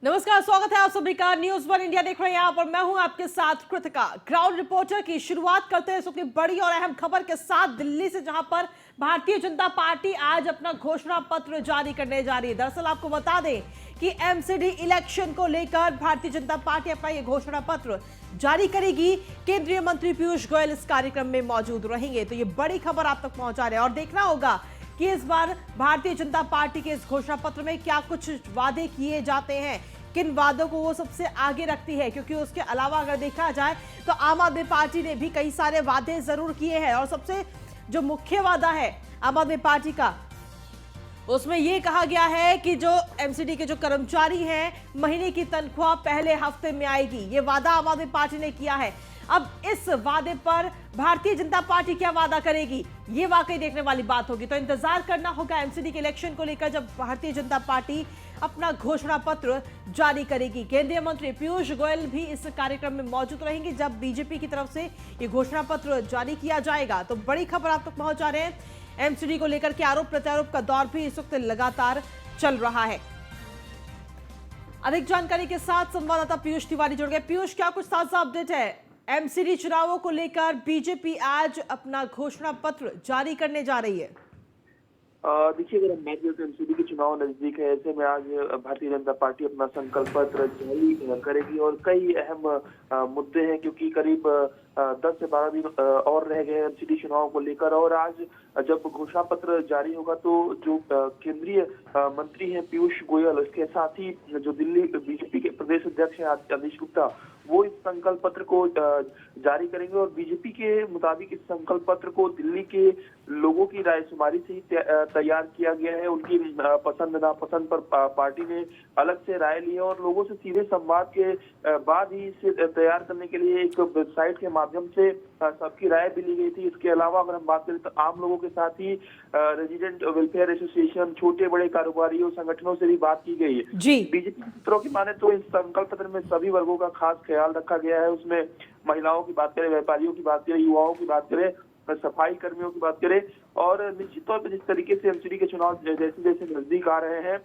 नमस्कार, स्वागत है आप सभी का। न्यूज़ वन इंडिया देख रहे हैं आप और मैं हूं आपके साथ कृतिका। ग्राउंड रिपोर्टर की शुरुआत करते हैं इस वक्त बड़ी और अहम खबर के साथ दिल्ली से, जहां पर भारतीय जनता पार्टी आज अपना घोषणा पत्र जारी करने जा रही है। दरअसल आपको बता दें कि एमसीडी इलेक्शन को लेकर भारतीय जनता पार्टी अपना यह घोषणा पत्र जारी करेगी। केंद्रीय मंत्री पीयूष गोयल इस कार्यक्रम में मौजूद रहेंगे। तो ये बड़ी खबर आप तक पहुंचा रहे हैं और देखना होगा कि इस बार भारतीय जनता पार्टी के इस घोषणा पत्र में क्या कुछ वादे किए जाते हैं, किन वादों को वो सबसे आगे रखती है। क्योंकि उसके अलावा अगर देखा जाए तो आम आदमी पार्टी ने भी कई सारे वादे जरूर किए हैं और सबसे जो मुख्य वादा है आम आदमी पार्टी का, उसमें यह कहा गया है कि जो एमसीडी के जो कर्मचारी हैं, महीने की तनख्वाह पहले हफ्ते में आएगी। ये वादा आम आदमी पार्टी ने किया है। अब इस वादे पर भारतीय जनता पार्टी क्या वादा करेगी, ये वाकई देखने वाली बात होगी। तो इंतजार करना होगा एमसीडी के इलेक्शन को लेकर, जब भारतीय जनता पार्टी अपना घोषणा पत्र जारी करेगी। केंद्रीय मंत्री पीयूष गोयल भी इस कार्यक्रम में मौजूद रहेंगे जब बीजेपी की तरफ से ये घोषणा पत्र जारी किया जाएगा। तो बड़ी खबर आप तक पहुंचा रहे हैं। एमसीडी को लेकर के आरोप प्रत्यारोप का दौर भी इस वक्त लगातार चल रहा है। अधिक जानकारी के साथ संवाददाता पीयूष तिवारी जुड़ गए। पीयूष, क्या कुछ ताजा अपडेट है? एमसीडी चुनावों को लेकर बीजेपी आज अपना घोषणा पत्र जारी करने जा रही है। देखिए, अगर हम बात करें तो एमसीडी के चुनाव नजदीक है, ऐसे में आज भारतीय जनता पार्टी अपना संकल्प पत्र जारी करेगी और कई अहम मुद्दे हैं, क्योंकि करीब 10 से 12 दिन और रह गए एमसीडी चुनाव को लेकर। और आज जब घोषणा पत्र जारी होगा तो जो केंद्रीय मंत्री हैं पीयूष गोयल, उसके साथ ही जो दिल्ली बीजेपी के प्रदेश अध्यक्ष हैं अनीश गुप्ता, वो इस संकल्प पत्र को जारी करेंगे। और बीजेपी के मुताबिक इस संकल्प पत्र को दिल्ली के लोगों की रायशुमारी से ही तैयार किया गया है। उनकी पसंद नापसंद पर पार्टी ने अलग से राय ली है और लोगों से सीधे संवाद के बाद ही इसे तैयार करने के लिए एक वेबसाइट के माध्यम से सबकी राय भी ली गई थी। इसके अलावा अगर हम बात करें तो आम लोगों के साथ ही रेजिडेंट वेलफेयर एसोसिएशन, छोटे बड़े कारोबारियों, संगठनों से भी बात की गई है। बीजेपी सूत्रों की माने तो इस संकल्प पत्र में सभी वर्गों का खास ख्याल रखा गया है। उसमें महिलाओं की बात करें, व्यापारियों की बात करें, युवाओं की बात करें, सफाई कर्मियों की बात करें, और निश्चित तौर पर जिस तरीके से एमसीडी के चुनाव जैसे जैसे नजदीक आ रहे हैं,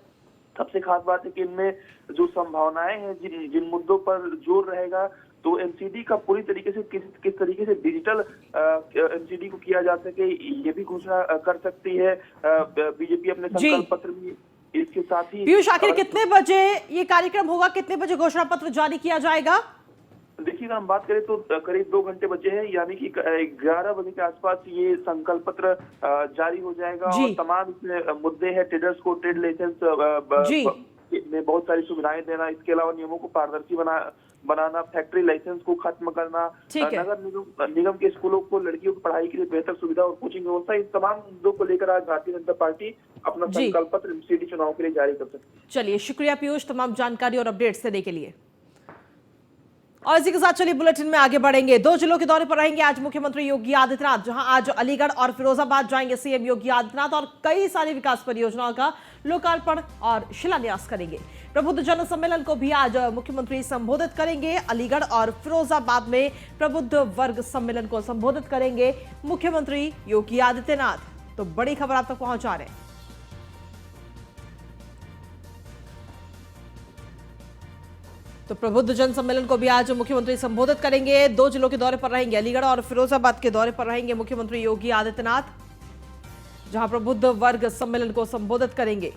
सबसे खास बात है कि इनमें जो संभावनाएं हैं, जिन मुद्दों पर जोर रहेगा, तो एमसीडी का पूरी तरीके से किस तरीके से डिजिटल एमसीडी को किया जा सके, ये भी घोषणा कर सकती है बीजेपी अपने संकल्प पत्र में। इसके साथ ही पीयूष, आखिर कितने बजे ये कार्यक्रम होगा, कितने बजे घोषणा पत्र जारी किया जाएगा? देखिए, अगर हम बात करें तो करीब 2 घंटे बचे हैं, यानी कि 11 बजे के आसपास ये संकल्प पत्र जारी हो जाएगा। और तमाम इसमें मुद्दे हैं, ट्रेडर्स को ट्रेड लाइसेंस में बहुत सारी सुविधाएं देना, इसके अलावा नियमों को पारदर्शी बनाना, फैक्ट्री लाइसेंस को खत्म करना, नगर निगम के स्कूलों को लड़कियों की पढ़ाई के लिए बेहतर सुविधा और कोचिंग व्यवस्था, इन तमाम मुद्दों को लेकर आज भारतीय जनता पार्टी अपना संकल्प पत्र एमसीडी चुनाव के लिए जारी कर सकती है। चलिए, शुक्रिया पीयूष तमाम जानकारी और अपडेट्स देने के लिए। और इसी के साथ चलिए बुलेटिन में आगे बढ़ेंगे। 2 जिलों के दौरे पर रहेंगे आज मुख्यमंत्री योगी आदित्यनाथ, जहां आज अलीगढ़ और फिरोजाबाद जाएंगे सीएम योगी आदित्यनाथ और कई सारी विकास परियोजनाओं का लोकार्पण और शिलान्यास करेंगे। प्रबुद्ध जन सम्मेलन को भी आज मुख्यमंत्री संबोधित करेंगे। अलीगढ़ और फिरोजाबाद में प्रबुद्ध वर्ग सम्मेलन को संबोधित करेंगे मुख्यमंत्री योगी आदित्यनाथ। तो बड़ी खबर आप तक पहुंचा रहे हैं। तो प्रबुद्ध जन सम्मेलन को भी आज मुख्यमंत्री संबोधित करेंगे। 2 जिलों के दौरे पर रहेंगे, अलीगढ़ और फिरोजाबाद के दौरे पर रहेंगे मुख्यमंत्री योगी आदित्यनाथ, जहां प्रबुद्ध वर्ग सम्मेलन को संबोधित करेंगे।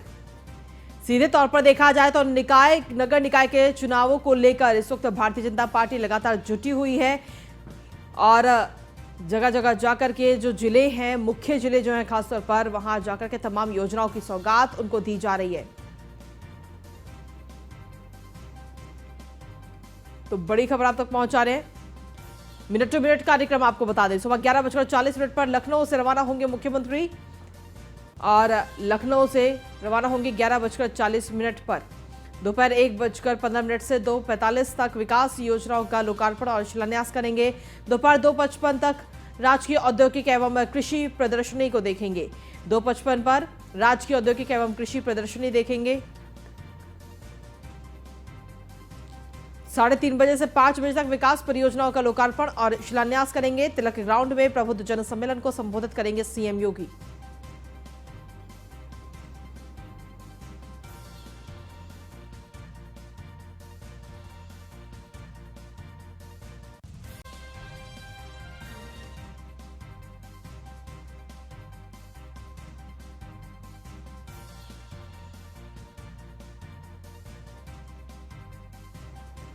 सीधे तौर पर देखा जाए तो नगर निकाय के चुनावों को लेकर इस वक्त भारतीय जनता पार्टी लगातार जुटी हुई है और जगह जगह जाकर के जो जिले हैं, मुख्य जिले जो हैं खासतौर पर, वहां जाकर के तमाम योजनाओं की सौगात उनको दी जा रही है। तो बड़ी खबर आप तक पहुंचा रहे हैं। मिनट टू मिनट कार्यक्रम आपको बता दें, सुबह 11:40 पर लखनऊ से रवाना होंगे मुख्यमंत्री और लखनऊ से रवाना होंगे 11:40 पर। दोपहर 1:15 से 2:45 तक विकास योजनाओं का लोकार्पण और शिलान्यास करेंगे। दोपहर 2:55 तक राजकीय औद्योगिक एवं कृषि प्रदर्शनी को देखेंगे। 2:55 पर राजकीय औद्योगिक एवं कृषि प्रदर्शनी देखेंगे। 3:30 बजे से 5 बजे तक विकास परियोजनाओं का लोकार्पण और शिलान्यास करेंगे। तिलक ग्राउंड में प्रबुद्ध जन सम्मेलन को संबोधित करेंगे सीएम योगी।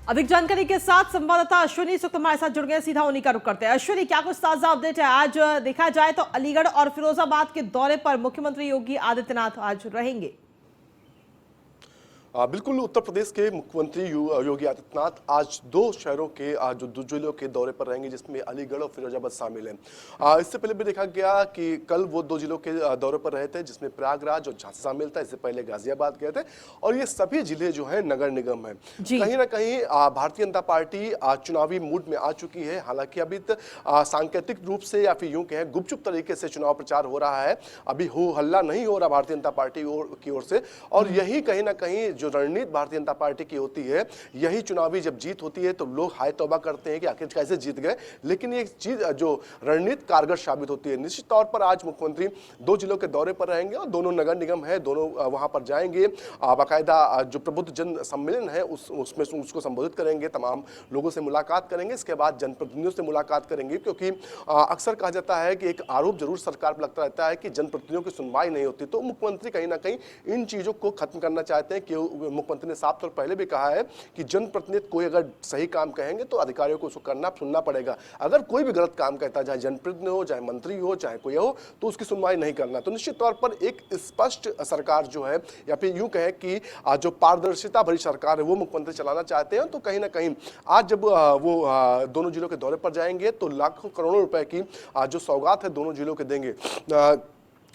अधिक जानकारी के साथ संवाददाता अश्विनी सुख हमारे साथ जुड़ गए, सीधा उन्हीं का रुख करते हैं। अश्विनी, क्या कुछ ताजा अपडेट है? आज देखा जाए तो अलीगढ़ और फिरोजाबाद के दौरे पर मुख्यमंत्री योगी आदित्यनाथ आज रहेंगे। बिल्कुल, उत्तर प्रदेश के मुख्यमंत्री योगी आदित्यनाथ आज दो शहरों के जो जिलों के दौरे पर रहेंगे, जिसमें अलीगढ़ और फिरोजाबाद शामिल हैं। इससे पहले भी देखा गया कि कल वो दो जिलों के दौरे पर रहे थे, जिसमें प्रयागराज और झांसी शामिल था। इससे पहले गाजियाबाद गए थे और ये सभी जिले जो हैं नगर निगम हैं। कहीं ना कहीं भारतीय जनता पार्टी चुनावी मूड में आ चुकी है। हालांकि अभी सांकेतिक रूप से या फिर यूं कहें गुपचुप तरीके से चुनाव प्रचार हो रहा है। अभी हो हल्ला नहीं हो रहा भारतीय जनता पार्टी की ओर से, और यही कहीं ना कहीं जो रणनीति भारतीय जनता पार्टी की होती है, यही चुनावी जब जीत होती है तो लोग हाय तौबा करते हैं कि आखिर कैसे जीत गए, लेकिन ये चीज जो रणनीति कारगर साबित होती है। निश्चित तौर पर आज मुख्यमंत्री दो जिलों के दौरे पर रहेंगे और दोनों नगर निगम है, दोनों वहां पर जाएंगे। बाकायदा जो प्रबुद्ध जन सम्मेलन है उसमें उसको संबोधित करेंगे, तमाम लोगों से मुलाकात करेंगे। इसके बाद जनप्रतिनिधियों से मुलाकात करेंगे, क्योंकि अक्सर कहा जाता है कि एक आरोप जरूर सरकार पर लगता रहता है कि जनप्रतिनिधियों की सुनवाई नहीं होती। तो मुख्यमंत्री कहीं ना कहीं इन चीजों को खत्म करना चाहते हैं। कि मुख्यमंत्री ने साफ तौर पहले भी कहा है कि जनप्रतिनिधि कोई अगर सही काम कहेंगे तो अधिकारियों को उसको करना सुनना पड़ेगा। अगर कोई भी गलत काम कहता है, चाहे जनप्रतिनिधि हो, चाहे मंत्री हो, चाहे कोई हो, तो उसकी सुनवाई नहीं करना। तो निश्चित तौर पर एक स्पष्ट सरकार जो है, या फिर यूं कहे कि जो पारदर्शिता भरी सरकार है, वो मुख्यमंत्री चलाना चाहते हैं। तो कहीं ना कहीं आज जब वो दोनों जिलों के दौरे पर जाएंगे तो लाखों करोड़ों रुपए की जो सौगात है दोनों जिलों के देंगे।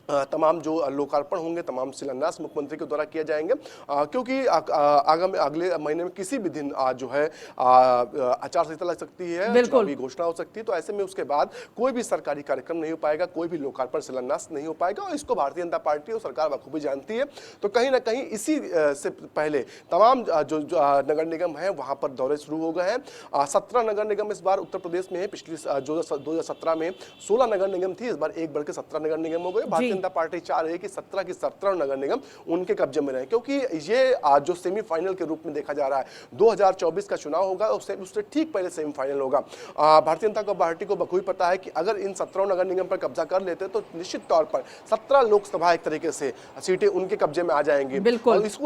तमाम जो लोकार्पण होंगे, तमाम शिलान्यास मुख्यमंत्री के द्वारा किए जाएंगे, क्योंकि आगामी अगले महीने में किसी भी दिन जो है आचार संहिता लग सकती है, चुनावी घोषणा हो सकती है। तो ऐसे में उसके बाद कोई भी सरकारी कार्यक्रम नहीं हो पाएगा, कोई भी लोकार्पण शिलान्यास नहीं हो पाएगा, और इसको भारतीय जनता पार्टी और सरकार बखूबी जानती है। तो कहीं ना कहीं इसी से पहले तमाम जो नगर निगम है वहां पर दौरे शुरू हो गए हैं। 17 नगर निगम इस बार उत्तर प्रदेश में है। पिछली 2017 में 16 नगर निगम थी, इस बार एक बढ़ के 17 नगर निगम हो गए। जनता पार्टी चाह रही है कि 17 की 17 नगर निगम उनके कब्जे में रहे, क्योंकि ये जो सेमीफाइनल के रूप में देखा जा रहा है। 2024 का चुनाव होगा, उससे ठीक पहले सेमीफाइनल होगा। भारतीय जनता पार्टी को बखूबी पता है कि अगर इन 17 नगर निगम पर कब्जा कर लेते तो निश्चित तौर पर 17 लोकसभा एक तरीके से सीटें उनके कब्जे में आ जाएंगी। और इसी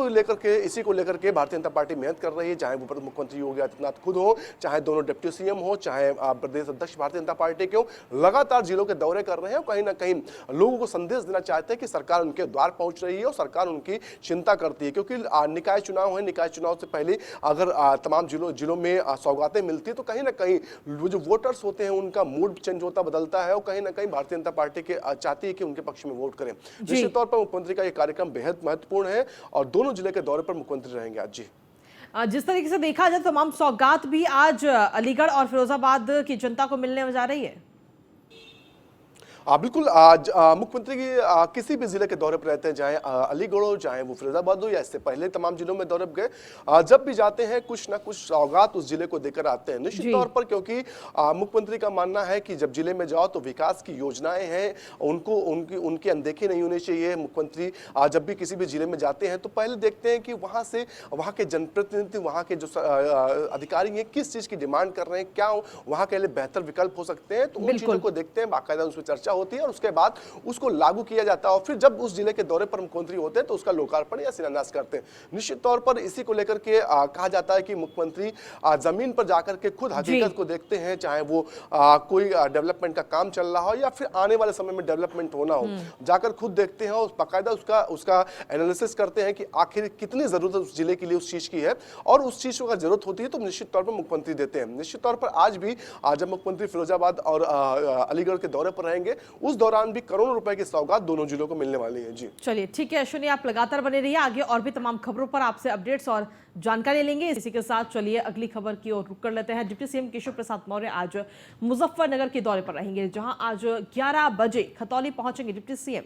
को लेकर के भारतीय जनता पार्टी मेहनत कर रही है, चाहे वो मुख्यमंत्री योगी आदित्यनाथ खुद हो, चाहे दोनों डिप्टी सीएम हो, चाहे प्रदेश अध्यक्ष भारतीय जनता पार्टी के हो, लगातार जिलों के दौरे कर रहे हैं। कहीं ना कहीं लोगों को संदेश देना चाहते हैं कि सरकार उनके द्वार पहुंच रही है और सरकार उनकी चिंता करती है। क्योंकि निकाय चुनाव है, निकाय चुनाव से पहले अगर तमाम जिलों में सौगातें मिलती है तो कहीं ना कहीं वो जो वोटर्स होते हैं उनका मूड चेंज होता बदलता है, और कहीं ना कहीं भारतीय जनता पार्टी के चाहती है कि उनके पक्ष में वोट करें। निश्चित तौर पर मुख्यमंत्री का यह कार्यक्रम बेहद महत्वपूर्ण है और दोनों जिले के दौरे पर मुख्यमंत्री रहेंगे आज। जी, जिस तरीके से देखा जाए तमाम सौगात भी आज अलीगढ़ और फिरोजाबाद की जनता को मिलने जा रही है। बिल्कुल, आज मुख्यमंत्री की किसी भी जिले के दौरे पर रहते हैं, चाहे अलीगढ़ हो, चाहे वो फिरोजाबाद हो, या इससे पहले तमाम जिलों में दौरे पर गए, जब भी जाते हैं कुछ ना कुछ सौगात उस जिले को देकर आते हैं। निश्चित तौर पर, क्योंकि मुख्यमंत्री का मानना है कि जब जिले में जाओ तो विकास की योजनाएं हैं उनको उनकी अनदेखी नहीं होनी चाहिए। मुख्यमंत्री जब भी किसी भी जिले में जाते हैं तो पहले देखते हैं कि वहाँ के जनप्रतिनिधि, वहाँ के जो अधिकारी हैं किस चीज की डिमांड कर रहे हैं, क्या वहाँ के लिए बेहतर विकल्प हो सकते हैं। तो उन चीजों को देखते हैं, बाकायदा उस पर चर्चा होती है और उसके बाद उसको लागू किया जाता है। और फिर जब उस जिले के दौरे पर मुख्यमंत्री होते हैं तो उसका लोकार्पण या शिलान्यास करते हैं। निश्चित तौर पर इसी को लेकर के कहा जाता है कि मुख्यमंत्री जमीन पर जाकर के खुद हकीकत को देखते हैं, चाहे वो कोई डेवलपमेंट का काम चल रहा हो या फिर आने वाले समय में डेवलपमेंट होना हो, जाकर खुद देखते हैं और बाकायदा उसका एनालिसिस करते हैं कि आखिर कितनी जरूरत उस जिले के लिए उस चीज की है, और उस चीज को जरूरत होती है तो निश्चित तौर पर मुख्यमंत्री देते हैं। निश्चित तौर पर आज भी जब मुख्यमंत्री फिरोजाबाद और अलीगढ़ के दौरे पर रहेंगे, उस दौरान भी करोड़ों रुपए की सौगात दोनों जिलों को मिलने वाली है। जी, चलिए ठीक है अश्विनी, आप लगातार बने रहिए, आगे और भी तमाम खबरों पर आपसे अपडेट्स और जानकारी लेंगे। इसी के साथ चलिए अगली खबर की ओर रुक कर लेते हैं। डिप्टी सीएम केशव प्रसाद मौर्य आज मुजफ्फरनगर के दौरे पर रहेंगे, जहां आज 11 बजे खतौली पहुंचेंगे डिप्टी सीएम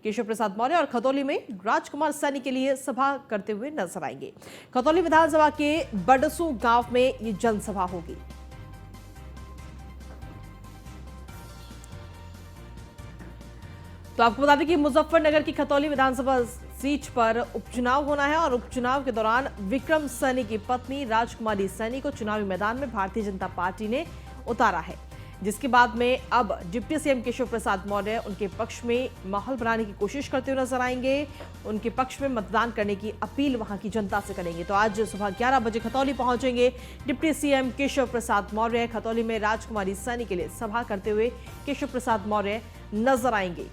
केशव प्रसाद मौर्य और खतौली में राजकुमार सैनी के लिए सभा करते हुए नजर आएंगे। खतौली विधानसभा के बडसू गांव में ये जनसभा होगी। तो आपको बता दें कि मुजफ्फरनगर की खतौली विधानसभा सीट पर उपचुनाव होना है और उपचुनाव के दौरान विक्रम सैनी की पत्नी राजकुमारी सैनी को चुनावी मैदान में भारतीय जनता पार्टी ने उतारा है। जिसके बाद में अब डिप्टी सीएम केशव प्रसाद मौर्य उनके पक्ष में माहौल बनाने की कोशिश करते हुए नजर आएंगे। उनके पक्ष में मतदान करने की अपील वहां की जनता से करेंगे। तो आज सुबह 11 बजे खतौली पहुंचेंगे डिप्टी सीएम केशव प्रसाद मौर्य। खतौली में राजकुमारी सैनी के लिए सभा करते हुए केशव प्रसाद मौर्य नजर आएंगे।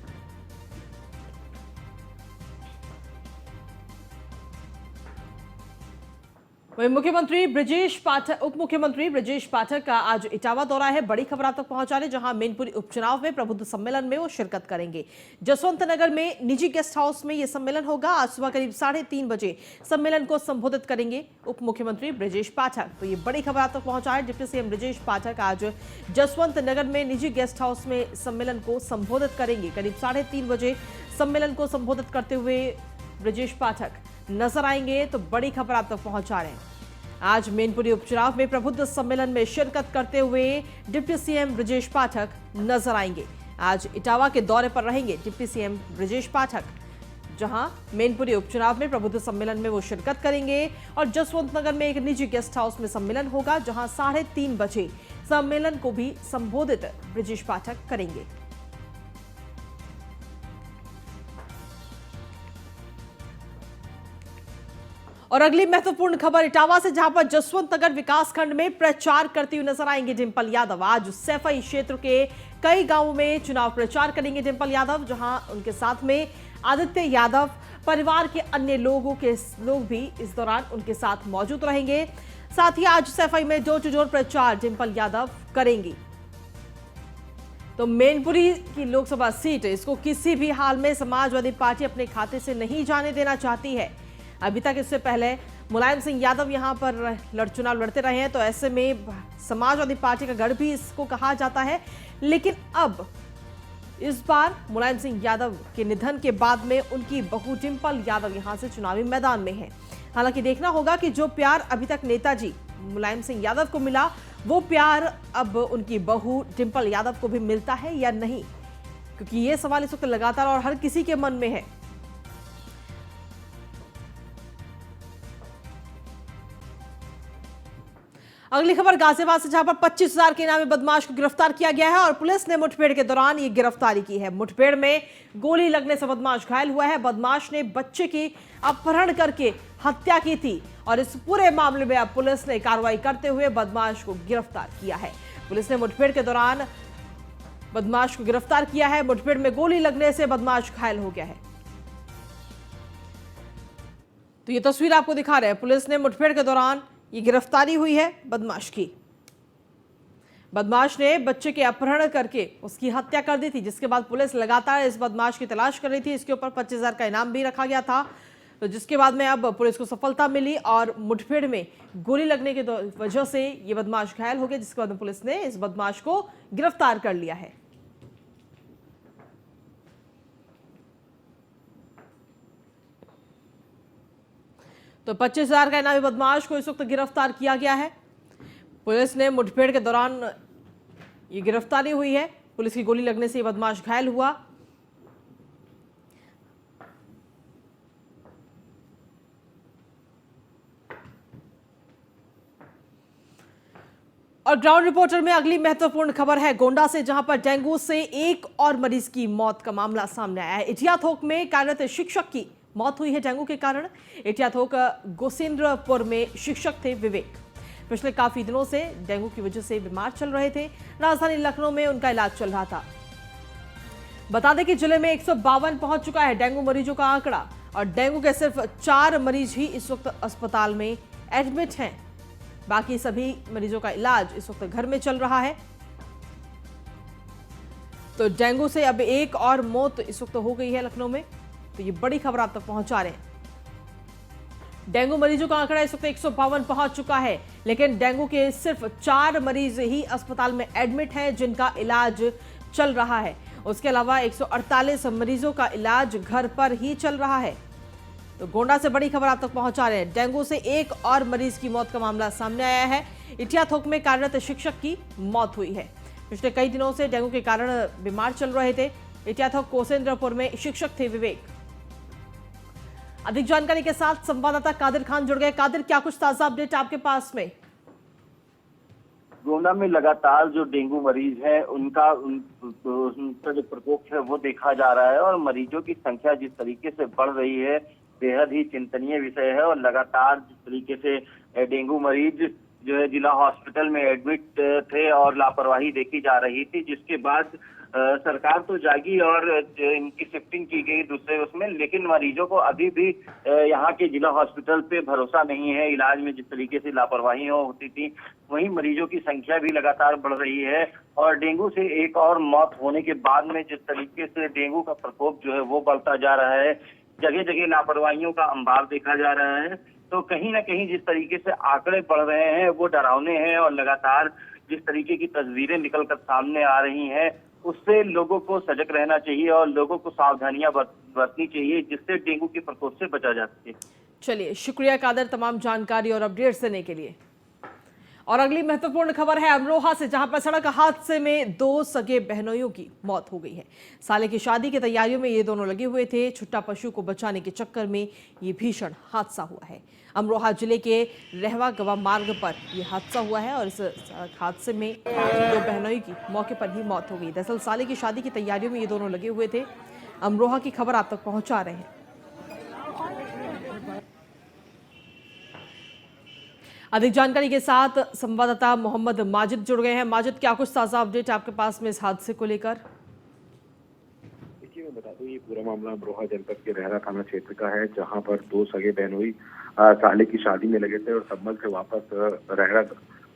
वहीं मुख्यमंत्री ब्रजेश पाठक उप मुख्यमंत्री ब्रजेश पाठक का आज इटावा दौरा है। बड़ी खबर आप तक पहुंचा रहे, जहां मैनपुरी उपचुनाव में प्रबुद्ध सम्मेलन में वो शिरकत करेंगे। जसवंत नगर में निजी गेस्ट हाउस में यह सम्मेलन होगा। आज सुबह करीब 3:30 बजे सम्मेलन को संबोधित करेंगे उप मुख्यमंत्री ब्रजेश पाठक। तो ये बड़ी खबर आप तक पहुंचा है। डिप्टी सीएम ब्रजेश पाठक आज जसवंत नगर में निजी गेस्ट हाउस में सम्मेलन को संबोधित करेंगे। करीब 3:30 बजे सम्मेलन को संबोधित करते हुए ब्रजेश पाठक नजर आएंगे। तो बड़ी खबर आप तक पहुंचा रहे हैं। आज मैनपुरी उपचुनाव में प्रबुद्ध सम्मेलन में शिरकत करते हुए डिप्टी सीएम ब्रजेश पाठक नजर आएंगे। आज इटावा के दौरे पर रहेंगे डिप्टी सीएम ब्रजेश पाठक, जहां मैनपुरी उपचुनाव में प्रबुद्ध सम्मेलन में वो शिरकत करेंगे। और जसवंत नगर में एक निजी गेस्ट हाउस में सम्मेलन होगा, जहां 3:30 बजे सम्मेलन को भी संबोधित ब्रजेश पाठक करेंगे। और अगली महत्वपूर्ण खबर इटावा से, जहां पर जसवंत नगर विकास खंड में प्रचार करती हुई नजर आएंगे डिंपल यादव। आज सैफई क्षेत्र के कई गांवों में चुनाव प्रचार करेंगे डिंपल यादव, जहां उनके साथ में आदित्य यादव परिवार के अन्य लोग भी इस दौरान उनके साथ मौजूद रहेंगे। साथ ही आज सैफई में डोर टू डोर प्रचार डिंपल यादव करेंगी। तो मैनपुरी की लोकसभा सीट, इसको किसी भी हाल में समाजवादी पार्टी अपने खाते से नहीं जाने देना चाहती है। अभी तक इससे पहले मुलायम सिंह यादव यहां पर चुनाव लड़ते रहे हैं, तो ऐसे में समाजवादी पार्टी का गढ़ भी इसको कहा जाता है। लेकिन अब इस बार मुलायम सिंह यादव के निधन के बाद में उनकी बहू डिंपल यादव यहां से चुनावी मैदान में है। हालांकि देखना होगा कि जो प्यार अभी तक नेताजी मुलायम सिंह यादव को मिला, वो प्यार अब उनकी बहू डिंपल यादव को भी मिलता है या नहीं, क्योंकि ये सवाल इस वक्त लगातार और हर किसी के मन में है। अगली खबर गाजियाबाद से, जहां पर 25,000 के इनामी बदमाश को गिरफ्तार किया गया है और पुलिस ने मुठभेड़ के दौरान ये गिरफ्तारी की है। मुठभेड़ में गोली लगने से बदमाश घायल हुआ है। बदमाश ने बच्चे की अपहरण करके हत्या की थी और इस पूरे मामले में अब पुलिस ने कार्रवाई करते हुए बदमाश को गिरफ्तार किया है। पुलिस ने मुठभेड़ के दौरान बदमाश को गिरफ्तार किया है। मुठभेड़ में गोली लगने से बदमाश घायल हो गया है। तो ये तस्वीर आपको दिखा रहे हैं, पुलिस ने मुठभेड़ के दौरान ये गिरफ्तारी हुई है बदमाश की। बदमाश ने बच्चे के अपहरण करके उसकी हत्या कर दी थी, जिसके बाद पुलिस लगातार इस बदमाश की तलाश कर रही थी। इसके ऊपर 25,000 का इनाम भी रखा गया था, तो जिसके बाद में अब पुलिस को सफलता मिली और मुठभेड़ में गोली लगने की वजह से ये बदमाश घायल हो गया, जिसके बाद में पुलिस ने इस बदमाश को गिरफ्तार कर लिया है। तो 25,000 का इनामी बदमाश को इस वक्त गिरफ्तार किया गया है। पुलिस ने मुठभेड़ के दौरान ये गिरफ्तारी हुई है। पुलिस की गोली लगने से ये बदमाश घायल हुआ। और ग्राउंड रिपोर्टर में अगली महत्वपूर्ण खबर है गोंडा से, जहां पर डेंगू से एक और मरीज की मौत का मामला सामने आया है। इटियाथोक में कार्यरत शिक्षक की मौत हुई है डेंगू के कारण। इटियाथोक गोसेंद्रपुर में शिक्षक थे विवेक, पिछले काफी दिनों से डेंगू की वजह से बीमार चल रहे थे। राजधानी लखनऊ में उनका इलाज चल रहा था। बता दें कि जिले में 152 पहुंच चुका है डेंगू मरीजों का आंकड़ा, और डेंगू के सिर्फ 4 मरीज ही इस वक्त अस्पताल में एडमिट हैं। बाकी सभी मरीजों का इलाज इस वक्त घर में चल रहा है। तो डेंगू से अब एक और मौत इस वक्त हो गई है लखनऊ में। तो ये बड़ी खबर आप तक पहुंचा रहे हैं। डेंगू मरीजों का आंकड़ा इस वक्त 152 पहुंच चुका है, लेकिन डेंगू के सिर्फ 4 मरीज ही अस्पताल में एडमिट हैं, जिनका इलाज चल रहा है। उसके अलावा 148 मरीजों का इलाज घर पर ही चल रहा है। तो गोंडा से बड़ी खबर आप तक पहुंचा रहे हैं। डेंगू से एक और मरीज की मौत का मामला सामने आया है। इटियाथोक में कार्यरत शिक्षक की मौत हुई है। पिछले कई दिनों से डेंगू के कारण बीमार चल रहे थे। इटियाथोक कोसेंद्रपुर में शिक्षक थे विवेक। अधिक जानकारी के साथ संवाददाता कादिर खान जुड़ गए। कादिर, क्या कुछ ताजा अपडेट आपके पास में? गोंडा में लगातार जो डेंगू मरीज है उनका जो प्रकोप है वो देखा जा रहा है और मरीजों की संख्या जिस तरीके से बढ़ रही है बेहद ही चिंतनीय विषय है। और लगातार जिस तरीके से डेंगू मरीज जो है जिला हॉस्पिटल में एडमिट थे और लापरवाही देखी जा रही थी, जिसके बाद सरकार तो जागी और इनकी शिफ्टिंग की गई दूसरे उसमें, लेकिन मरीजों को अभी भी यहाँ के जिला हॉस्पिटल पे भरोसा नहीं है। इलाज में जिस तरीके से लापरवाही होती थी वहीं मरीजों की संख्या भी लगातार बढ़ रही है और डेंगू से एक और मौत होने के बाद में जिस तरीके से डेंगू का प्रकोप जो है वो बढ़ता जा रहा है, जगह जगह लापरवाहियों का अंबार देखा जा रहा है। तो कहीं ना कहीं जिस तरीके से आंकड़े बढ़ रहे हैं वो डरावने हैं और लगातार जिस तरीके की तस्वीरें निकलकर सामने आ रही हैं उससे लोगों को सजग रहना चाहिए और लोगों को सावधानियां बरतनी चाहिए, जिससे डेंगू के प्रकोप से बचा जा सके। चलिए, शुक्रिया कादर तमाम जानकारी और अपडेट्स देने के लिए। और अगली महत्वपूर्ण खबर है अमरोहा से, जहां पर सड़क हादसे में 2 सगे बहनोइयों की मौत हो गई है। साले की शादी की तैयारियों में ये दोनों लगे हुए थे। छुट्टा पशु को बचाने के चक्कर में ये भीषण हादसा हुआ है। अमरोहा जिले के रहवा गवा मार्ग पर यह हादसा हुआ है और इस सड़क हादसे में 2 बहनोई की मौके पर ही मौत हो गई। दरअसल साले की शादी की तैयारियों में ये दोनों लगे हुए थे। अमरोहा की खबर आप तक पहुंचा रहे हैं। अधिक जानकारी के साथ संवाददाता मोहम्मद माजिद जुड़ गए हैं। माजिद, क्या कुछ ताजा अपडेट आपके पास में इस हादसे को लेकर? देखिए, मैं बता दूं, ये पूरा मामला अमरोहा जनपद के रहरा थाना क्षेत्र का है, जहां पर 2 सगे बहनोई साले की शादी में लगे थे और संभल से वापस रहरा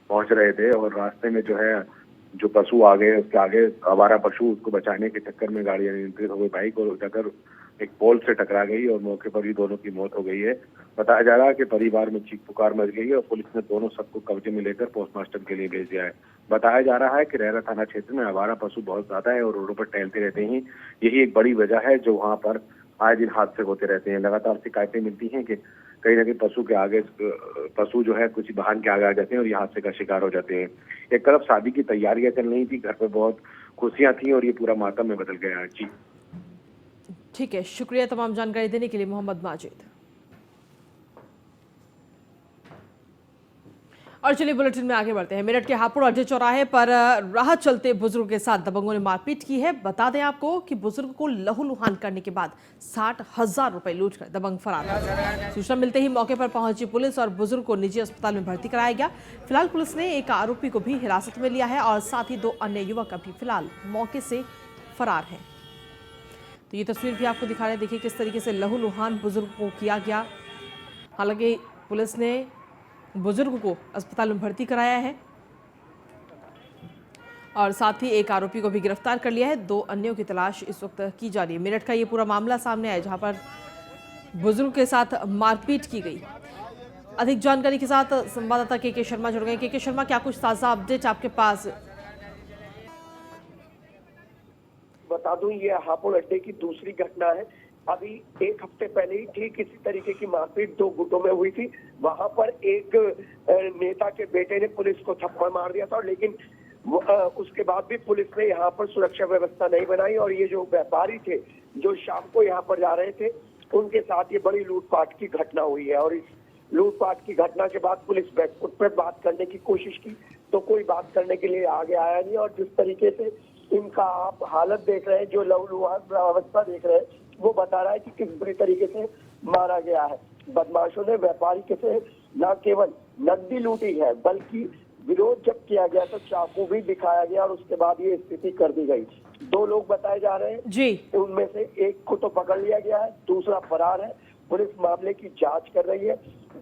पहुंच रहे थे और रास्ते में जो है जो पशु आ गए, उसके आगे आवारा पशु, उसको बचाने के चक्कर में गाड़ी अनियंत्रित हो गई, बाइक और जाकर एक पोल से टकरा गई और मौके पर ही दोनों की मौत हो गई है। बताया जा रहा है कि परिवार में चीख पुकार मच गई है और पुलिस ने दोनों सबको कब्जे में लेकर पोस्टमार्टम के लिए भेज दिया है। बताया जा रहा है कि रहरा थाना क्षेत्र में आवारा पशु बहुत ज्यादा है और रोडों पर टहलते रहते हैं। यही एक बड़ी वजह है जो वहाँ पर आए दिन हादसे होते रहते हैं। लगातार शिकायतें मिलती हैं कि कहीं ना कहीं पशु जो है कुछ वाहन के आगे आ जाते हैं और ये हादसे का शिकार हो जाते हैं। एक तरफ शादी की तैयारियां चल रही थी, घर पर बहुत खुशियां थी और ये पूरा मातम में बदल गया है। जी ठीक है, शुक्रिया तमाम जानकारी देने के लिए मोहम्मद माजिद। और चलिए बुलेटिन में आगे बढ़ते हैं। मेरठ के हापुड़ अड्डे चौराहे पर राह चलते बुजुर्ग के साथ दबंगों ने मारपीट की है। बता दें आपको कि बुजुर्ग को लहूलुहान करने के बाद 60,000 रुपए लूटकर दबंग फरार हो। सूचना मिलते ही मौके पर पहुंची पुलिस और बुजुर्ग को निजी अस्पताल में भर्ती कराया गया। फिलहाल पुलिस ने एक आरोपी को भी हिरासत में लिया है और साथ ही 2 अन्य युवक अभी फिलहाल मौके से फरार हैं। तो ये तस्वीर भी आपको दिखा रहे हैं। देखिए किस तरीके से लहूलुहान बुजुर्ग को किया गया। हालांकि पुलिस ने बुजुर्ग को अस्पताल में भर्ती कराया है और साथ ही एक आरोपी को भी गिरफ्तार कर लिया है। 2 अन्यों की तलाश इस वक्त की जा रही है। मेरठ का ये पूरा मामला सामने आया जहां पर बुजुर्ग के साथ मारपीट की गई। अधिक जानकारी के साथ संवाददाता के शर्मा जुड़ गए। के शर्मा, क्या कुछ ताजा अपडेट आपके पास? बता दूं, ये हापुड़ अड्डे की दूसरी घटना है। अभी 1 हफ्ते पहले ही ठीक इसी तरीके की मारपीट 2 गुटों में हुई थी। वहां पर एक नेता के बेटे ने पुलिस को थप्पड़ मार दिया था, लेकिन उसके बाद भी पुलिस ने यहाँ पर सुरक्षा व्यवस्था नहीं बनाई और ये जो व्यापारी थे जो शाम को यहाँ पर जा रहे थे उनके साथ ये बड़ी लूटपाट की घटना हुई है। और इस लूटपाट की घटना के बाद पुलिस बैकफुट पर बात करने की कोशिश की तो कोई बात करने के लिए आगे आया नहीं। और जिस तरीके से इनका आप हालत देख रहे हैं, जो लहूलुहान अवस्था देख रहे हैं, वो बता रहा है कि किस बुरी तरीके से मारा गया है। बदमाशों ने व्यापारी के से न केवल नकदी लूटी है बल्कि विरोध जब किया गया तो चाकू भी दिखाया गया और उसके बाद ये स्थिति कर दी गई। 2 लोग बताए जा रहे हैं जी, उनमें से एक को तो पकड़ लिया गया है, दूसरा फरार है। पुलिस मामले की जांच कर रही है,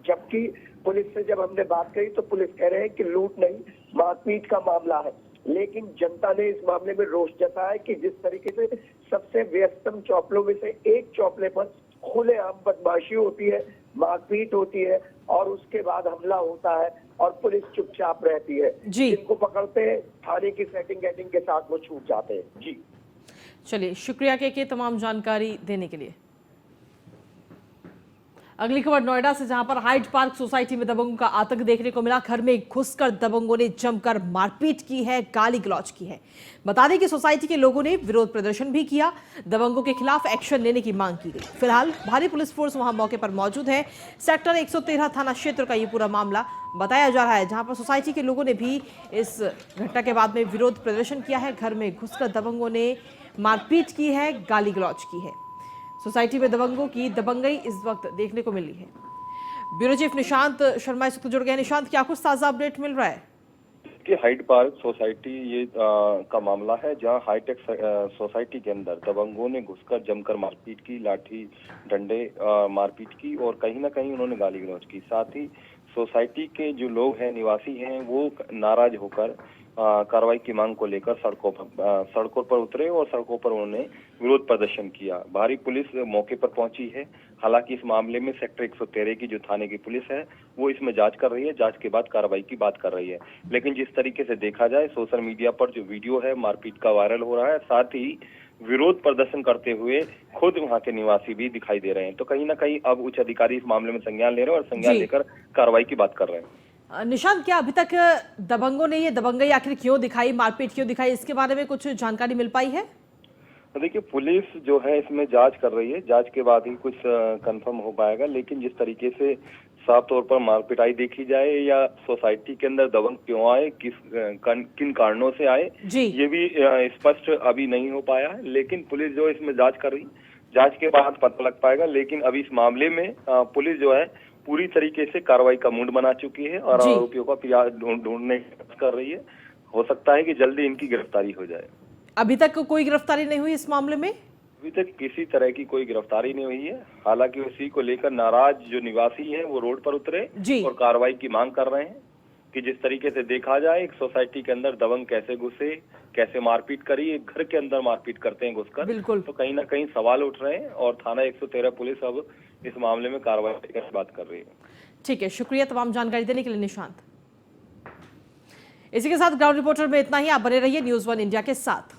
जबकि पुलिस से जब हमने बात करी तो पुलिस कह रहे हैं कि लूट नहीं मारपीट का मामला है। लेकिन जनता ने इस मामले में रोष जताया है कि जिस तरीके से सबसे व्यस्तम चौपलों में से एक चौपले पर खुलेआम बदमाशी होती है, मारपीट होती है और उसके बाद हमला होता है और पुलिस चुपचाप रहती है। जिनको पकड़ते हैं थाने की सेटिंग के साथ वो छूट जाते हैं। जी चलिए, शुक्रिया के तमाम जानकारी देने के लिए। अगली खबर नोएडा से, जहां पर हाइड पार्क सोसाइटी में दबंगों का आतंक देखने को मिला। घर में घुसकर दबंगों ने जमकर मारपीट की है, गाली गलौज की है। बता दें कि सोसाइटी के लोगों ने विरोध प्रदर्शन भी किया, दबंगों के खिलाफ एक्शन लेने की मांग की गई। फिलहाल भारी पुलिस फोर्स वहां मौके पर मौजूद है। सेक्टर 113 थाना क्षेत्र का ये पूरा मामला बताया जा रहा है, जहां पर सोसाइटी के लोगों ने भी इस घटना के बाद में विरोध प्रदर्शन किया है। घर में घुसकर दबंगों ने मारपीट की है, गाली गलौज की है। सोसाइटी में दबंगों की दबंगई इस वक्त देखने को मिली है। ब्यूरो चीफ निशांत शर्मा इस वक्त जुड़ गए। निशांत, क्या कुछ ताजा अपडेट मिल रहा है? कि हाइड पार्क सोसाइटी ये का मामला है, जहां हाईटेक सोसाइटी के अंदर दबंगों ने घुसकर जमकर मारपीट की, लाठी डंडे मारपीट की और कहीं ना कहीं उन्होंने गाली गलौज की। साथ ही सोसाइटी के जो लोग हैं, निवासी हैं, वो नाराज होकर कार्रवाई की मांग को लेकर सड़कों पर उतरे और सड़कों पर उन्होंने विरोध प्रदर्शन किया। भारी पुलिस मौके पर पहुंची है। हालांकि इस मामले में सेक्टर 113 की जो थाने की पुलिस है वो इसमें जांच कर रही है, जांच के बाद कार्रवाई की बात कर रही है। लेकिन जिस तरीके से देखा जाए, सोशल मीडिया पर जो वीडियो है मारपीट का वायरल हो रहा है, साथ ही विरोध प्रदर्शन करते हुए खुद वहां के निवासी भी दिखाई दे रहे हैं। तो कहीं ना कहीं अब उच्च अधिकारी इस मामले में संज्ञान ले रहे हैं और संज्ञान लेकर कार्रवाई की बात कर रहे हैं। निशांत, क्या अभी तक दबंगों ने ये दबंगई आखिर क्यों दिखाई, मारपीट क्यों दिखाई, इसके बारे में कुछ जानकारी मिल पाई है? देखिए, पुलिस जो है इसमें जांच कर रही है, जांच के बाद ही कुछ कंफर्म हो पाएगा। लेकिन जिस तरीके से साफ तौर पर मारपिटाई देखी जाए या सोसाइटी के अंदर दबंग क्यों आए, किन कारणों से आए, ये भी स्पष्ट अभी नहीं हो पाया है। लेकिन पुलिस जो है इसमें जांच कर रही, जांच के बाद पता लग पाएगा। लेकिन अभी इस मामले में पुलिस जो है पूरी तरीके से कार्रवाई का मूड बना चुकी है और आरोपियों का ढूंढने कर रही है। हो सकता है कि जल्दी इनकी गिरफ्तारी हो जाए। अभी तक कोई गिरफ्तारी नहीं हुई इस मामले में? अभी तक किसी तरह की कोई गिरफ्तारी नहीं हुई है। हालांकि उसी को लेकर नाराज जो निवासी हैं वो रोड पर उतरे और कार्रवाई की मांग कर रहे हैं कि जिस तरीके से देखा जाए, एक सोसाइटी के अंदर दबंग कैसे घुसे, कैसे मारपीट करी, एक घर के अंदर मारपीट करते हैं घुसकर। बिल्कुल। तो कहीं ना कहीं सवाल उठ रहे हैं और थाना 113 पुलिस अब इस मामले में कार्रवाई की बात कर रही है। ठीक है, शुक्रिया तमाम जानकारी देने के लिए निशांत। इसी के साथ ग्राउंड रिपोर्टर में इतना ही। आप बने रहिए न्यूज़ 1 इंडिया के साथ।